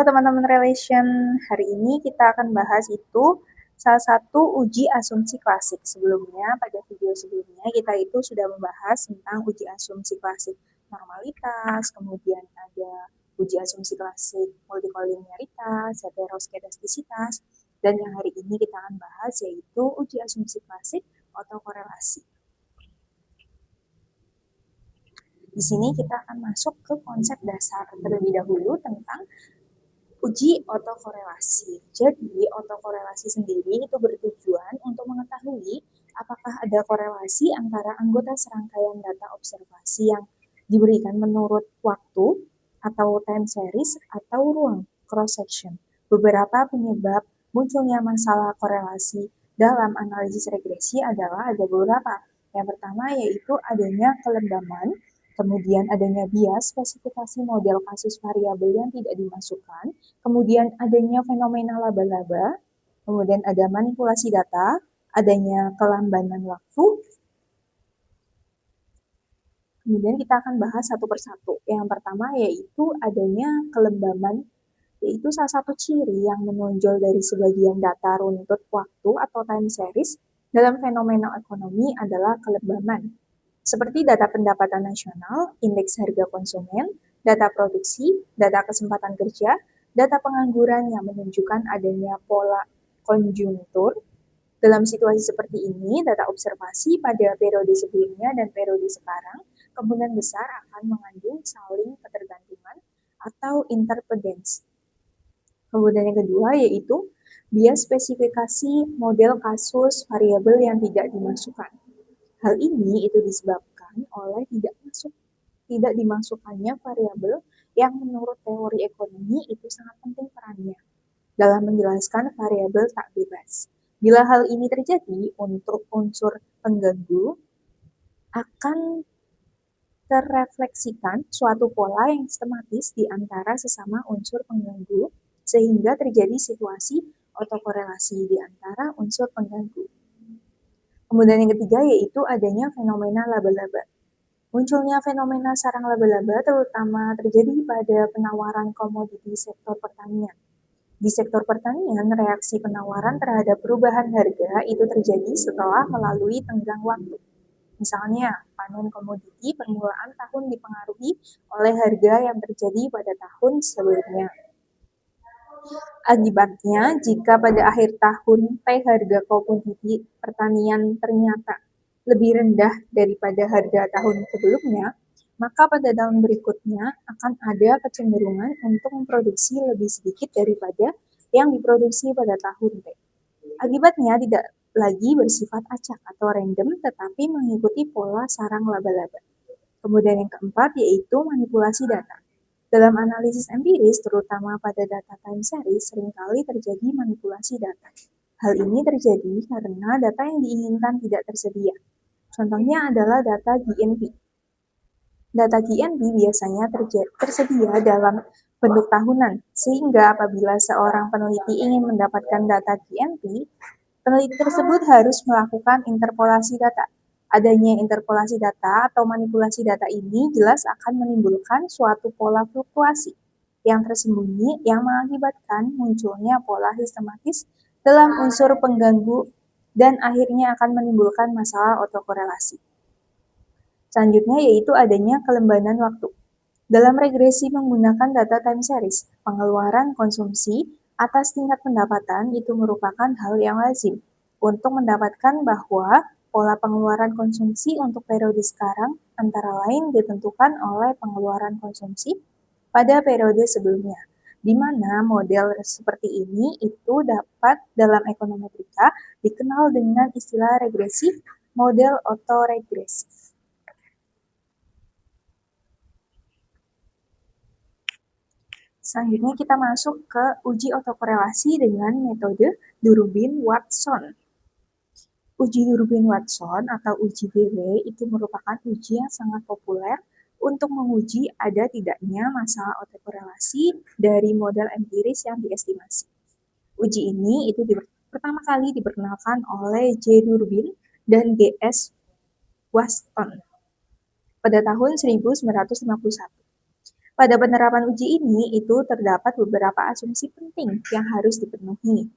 Halo teman-teman relation, hari ini kita akan bahas itu salah satu uji asumsi klasik. Sebelumnya, pada video sebelumnya kita itu sudah membahas tentang uji asumsi klasik normalitas, kemudian ada uji asumsi klasik multikolinearitas, heteroskedastisitas, dan yang hari ini kita akan bahas yaitu uji asumsi klasik autokorelasi. Di sini kita akan masuk ke konsep dasar terlebih dahulu tentang uji autokorelasi. Jadi, autokorelasi sendiri itu bertujuan untuk mengetahui apakah ada korelasi antara anggota serangkaian data observasi yang diberikan menurut waktu atau time series atau ruang cross section. Beberapa penyebab munculnya masalah korelasi dalam analisis regresi adalah ada beberapa. Yang pertama yaitu adanya kelembaman, kemudian adanya bias spesifikasi model kasus variabel yang tidak dimasukkan, kemudian adanya fenomena laba-laba, kemudian ada manipulasi data, adanya kelambanan waktu. Kemudian kita akan bahas satu persatu. Yang pertama yaitu adanya kelembaban, yaitu salah satu ciri yang menonjol dari sebagian data runtut waktu atau time series dalam fenomena ekonomi adalah kelembaban. Seperti data pendapatan nasional, indeks harga konsumen, data produksi, data kesempatan kerja, data pengangguran yang menunjukkan adanya pola konjungtur. Dalam situasi seperti ini, data observasi pada periode sebelumnya dan periode sekarang kemungkinan besar akan mengandung saling ketergantungan atau interdependence. Kemudian yang kedua yaitu bias spesifikasi model kasus variabel yang tidak dimasukkan. Hal ini itu disebabkan oleh tidak dimasukkannya variabel yang menurut teori ekonomi itu sangat penting perannya dalam menjelaskan variabel tak bebas. Bila hal ini terjadi untuk unsur pengganggu, akan terrefleksikan suatu pola yang sistematis di antara sesama unsur pengganggu, sehingga terjadi situasi autokorelasi di antara unsur pengganggu. Kemudian yang ketiga yaitu adanya fenomena laba-laba. Munculnya fenomena sarang laba-laba terutama terjadi pada penawaran komoditi sektor pertanian. Di sektor pertanian, reaksi penawaran terhadap perubahan harga itu terjadi setelah melalui tenggang waktu. Misalnya, panen komoditi permulaan tahun dipengaruhi oleh harga yang terjadi pada tahun sebelumnya. Akibatnya, jika pada akhir tahun harga komoditi pertanian ternyata lebih rendah daripada harga tahun sebelumnya, maka pada tahun berikutnya akan ada kecenderungan untuk memproduksi lebih sedikit daripada yang diproduksi pada tahun T. Akibatnya tidak lagi bersifat acak atau random, tetapi mengikuti pola sarang laba-laba. Kemudian yang keempat yaitu manipulasi data. Dalam analisis empiris, terutama pada data time series, seringkali terjadi manipulasi data. Hal ini terjadi karena data yang diinginkan tidak tersedia. Contohnya adalah data GNP. Data GNP biasanya tersedia dalam bentuk tahunan, sehingga apabila seorang peneliti ingin mendapatkan data GNP, peneliti tersebut harus melakukan interpolasi data. Adanya interpolasi data atau manipulasi data ini jelas akan menimbulkan suatu pola fluktuasi yang tersembunyi yang mengakibatkan munculnya pola sistematis dalam unsur pengganggu dan akhirnya akan menimbulkan masalah autokorelasi. Selanjutnya yaitu adanya kelembanan waktu. Dalam regresi menggunakan data time series, pengeluaran konsumsi atas tingkat pendapatan itu merupakan hal yang lazim untuk mendapatkan bahwa pola pengeluaran konsumsi untuk periode sekarang antara lain ditentukan oleh pengeluaran konsumsi pada periode sebelumnya, di mana model seperti ini itu dapat dalam ekonometrika dikenal dengan istilah regresi model autoregresif. Selanjutnya kita masuk ke uji autokorelasi dengan metode Durbin-Watson. Uji Durbin-Watson atau uji DW itu merupakan uji yang sangat populer untuk menguji ada tidaknya masalah autokorelasi dari model empiris yang diestimasi. Uji ini itu pertama kali diperkenalkan oleh J. Durbin dan G. S. Watson pada tahun 1951. Pada penerapan uji ini, itu terdapat beberapa asumsi penting yang harus dipenuhi.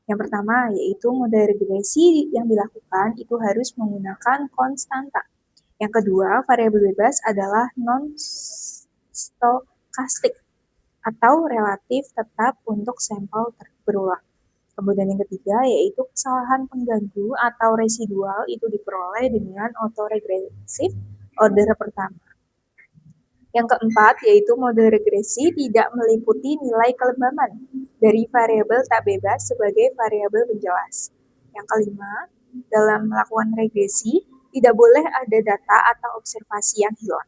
Yang pertama, yaitu model regresi yang dilakukan itu harus menggunakan konstanta. Yang kedua, variabel bebas adalah non-stokastik atau relatif tetap untuk sampel berulang. Kemudian yang ketiga, yaitu kesalahan pengganggu atau residual itu diperoleh dengan autoregresif order pertama. Yang keempat, yaitu model regresi tidak meliputi nilai kelembaban dari variabel tak bebas sebagai variabel penjelas. Yang kelima, dalam melakukan regresi, tidak boleh ada data atau observasi yang hilang.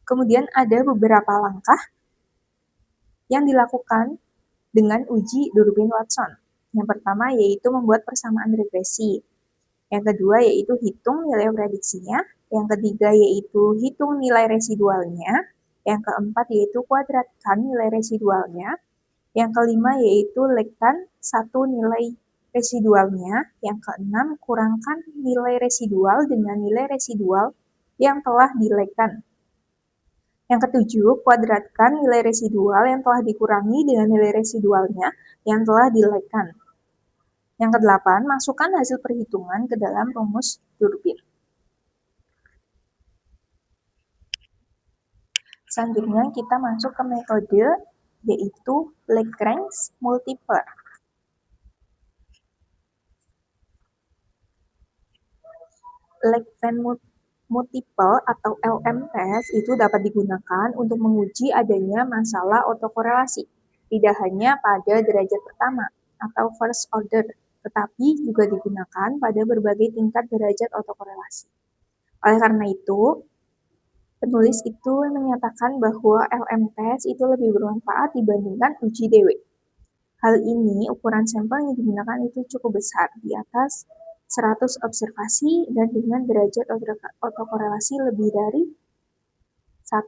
Kemudian ada beberapa langkah yang dilakukan dengan uji Durbin-Watson. Yang pertama yaitu membuat persamaan regresi. Yang kedua yaitu hitung nilai prediksinya. Yang ketiga yaitu hitung nilai residualnya. Yang keempat yaitu kuadratkan nilai residualnya. Yang kelima yaitu lekkan satu nilai residualnya. Yang keenam kurangkan nilai residual dengan nilai residual yang telah dilekkan. Yang ketujuh, kuadratkan nilai residual yang telah dikurangi dengan nilai residualnya yang telah dilekkan. Yang kedelapan, masukkan hasil perhitungan ke dalam rumus Durbin. Selanjutnya kita masuk ke metode yaitu Lagrange multiplier. Lagrange multiple atau LMTS itu dapat digunakan untuk menguji adanya masalah autokorelasi, tidak hanya pada derajat pertama atau first order, tetapi juga digunakan pada berbagai tingkat derajat autokorelasi. Oleh karena itu, penulis itu menyatakan bahwa LMTS itu lebih bermanfaat dibandingkan uji DW. Hal ini, ukuran sampel yang digunakan itu cukup besar, di atas 100 observasi dan dengan derajat autokorelasi lebih dari 1.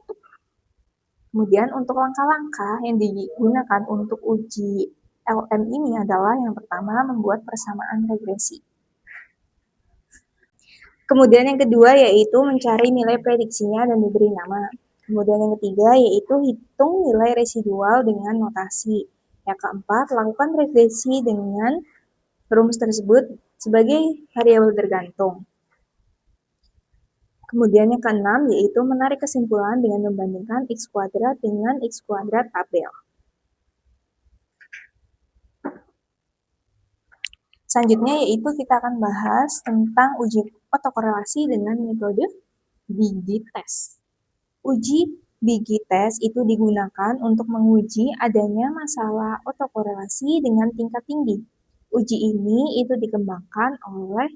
Kemudian untuk langkah-langkah yang digunakan untuk uji LM ini adalah yang pertama membuat persamaan regresi. Kemudian yang kedua yaitu mencari nilai prediksinya dan diberi nama. Kemudian yang ketiga yaitu hitung nilai residual dengan notasi. Yang keempat, lakukan regresi dengan rumus tersebut sebagai variabel tergantung. Kemudian yang keenam yaitu menarik kesimpulan dengan membandingkan X kuadrat dengan X kuadrat tabel. Selanjutnya yaitu kita akan bahas tentang uji autokorelasi dengan metode Biggie test. Uji Biggie test itu digunakan untuk menguji adanya masalah autokorelasi dengan tingkat tinggi. Uji ini itu dikembangkan oleh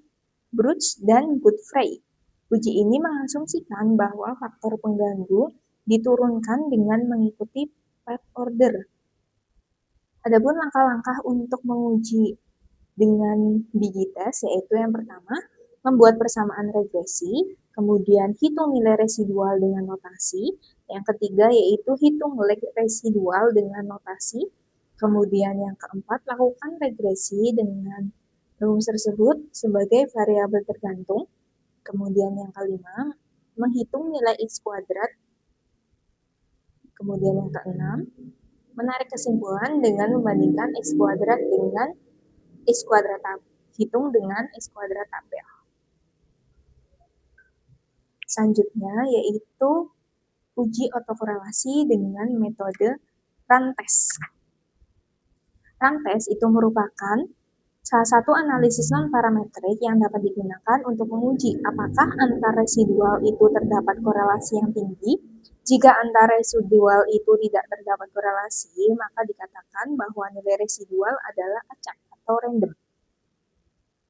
Bruch dan Godfrey. Uji ini mengasumsikan bahwa faktor pengganggu diturunkan dengan mengikuti path order. Adapun langkah-langkah untuk menguji dengan Biggie test yaitu yang pertama, membuat persamaan regresi, kemudian hitung nilai residual dengan notasi, yang ketiga yaitu hitung lag residual dengan notasi, kemudian yang keempat lakukan regresi dengan rumus tersebut sebagai variabel tergantung, kemudian yang kelima menghitung nilai X kuadrat, kemudian yang keenam menarik kesimpulan dengan membandingkan X kuadrat dengan X kuadrat hitung dengan X kuadrat tabel. Selanjutnya yaitu uji autokorelasi dengan metode Rantes. Rantes itu merupakan salah satu analisis non-parametrik yang dapat digunakan untuk menguji apakah antar residual itu terdapat korelasi yang tinggi. Jika antar residual itu tidak terdapat korelasi, maka dikatakan bahwa nilai residual adalah acak atau random.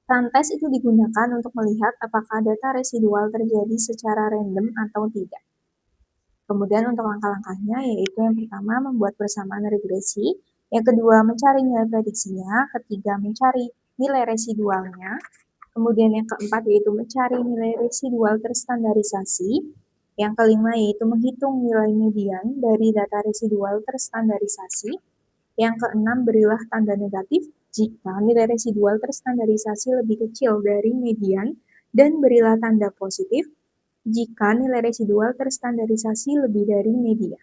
Rantes itu digunakan untuk melihat apakah data residual terjadi secara random atau tidak. Kemudian untuk langkah-langkahnya yaitu yang pertama membuat persamaan regresi, yang kedua mencari nilai prediksinya, ketiga mencari nilai residualnya, kemudian yang keempat yaitu mencari nilai residual terstandarisasi, yang kelima yaitu menghitung nilai median dari data residual terstandarisasi, yang keenam berilah tanda negatif jika nilai residual terstandarisasi lebih kecil dari median Dan berilah tanda positif jika nilai residual terstandarisasi lebih dari media.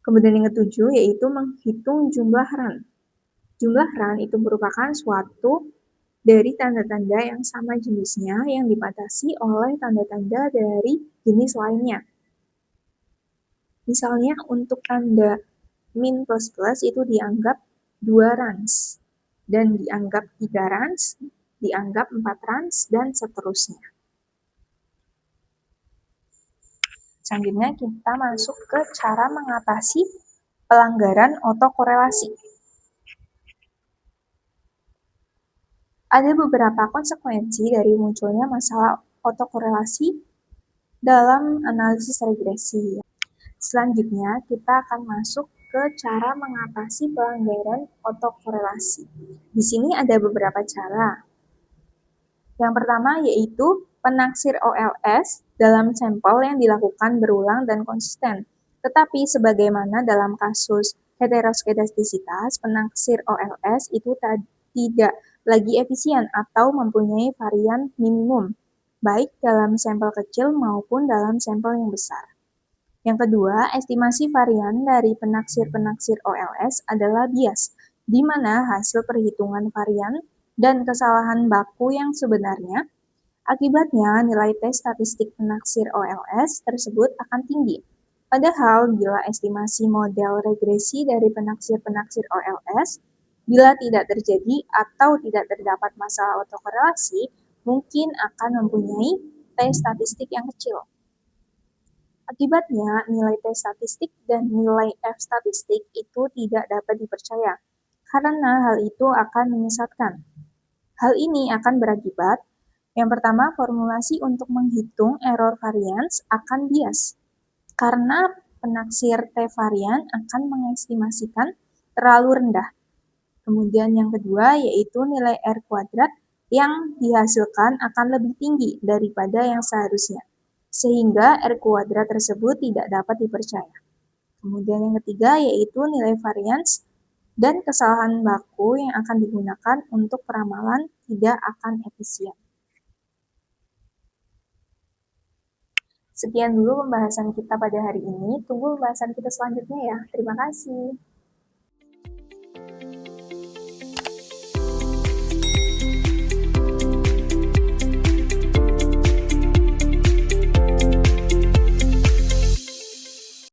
Kemudian yang ketujuh yaitu menghitung jumlah run. Jumlah run itu merupakan suatu dari tanda-tanda yang sama jenisnya yang dibatasi oleh tanda-tanda dari jenis lainnya. Misalnya untuk tanda min plus plus itu dianggap 2 runs, dan dianggap 3 runs, dianggap 4 runs, dan seterusnya. Selanjutnya kita masuk ke cara mengatasi pelanggaran otokorelasi. Ada beberapa konsekuensi dari munculnya masalah otokorelasi dalam analisis regresi. Selanjutnya, kita akan masuk ke cara mengatasi pelanggaran otokorelasi. Di sini ada beberapa cara. Yang pertama yaitu penaksir OLS dalam sampel yang dilakukan berulang dan konsisten. Tetapi sebagaimana dalam kasus heteroskedastisitas, penaksir OLS itu tidak lagi efisien atau mempunyai varian minimum, baik dalam sampel kecil maupun dalam sampel yang besar. Yang kedua, estimasi varian dari penaksir-penaksir OLS adalah bias, di mana hasil perhitungan varian dan kesalahan baku yang sebenarnya. Akibatnya, nilai tes statistik penaksir OLS tersebut akan tinggi. Padahal, bila estimasi model regresi dari penaksir-penaksir OLS, bila tidak terjadi atau tidak terdapat masalah otokorelasi, mungkin akan mempunyai tes statistik yang kecil. Akibatnya, nilai T statistik dan nilai F statistik itu tidak dapat dipercaya, karena hal itu akan menyesatkan. Hal ini akan berakibat, yang pertama, formulasi untuk menghitung error variance akan bias, karena penaksir T varian akan mengestimasikan terlalu rendah. Kemudian yang kedua yaitu nilai R kuadrat yang dihasilkan akan lebih tinggi daripada yang seharusnya, sehingga R kuadrat tersebut tidak dapat dipercaya. Kemudian yang ketiga yaitu nilai variance dan kesalahan baku yang akan digunakan untuk peramalan tidak akan efisien. Sekian dulu pembahasan kita pada hari ini. Tunggu pembahasan kita selanjutnya ya. Terima kasih.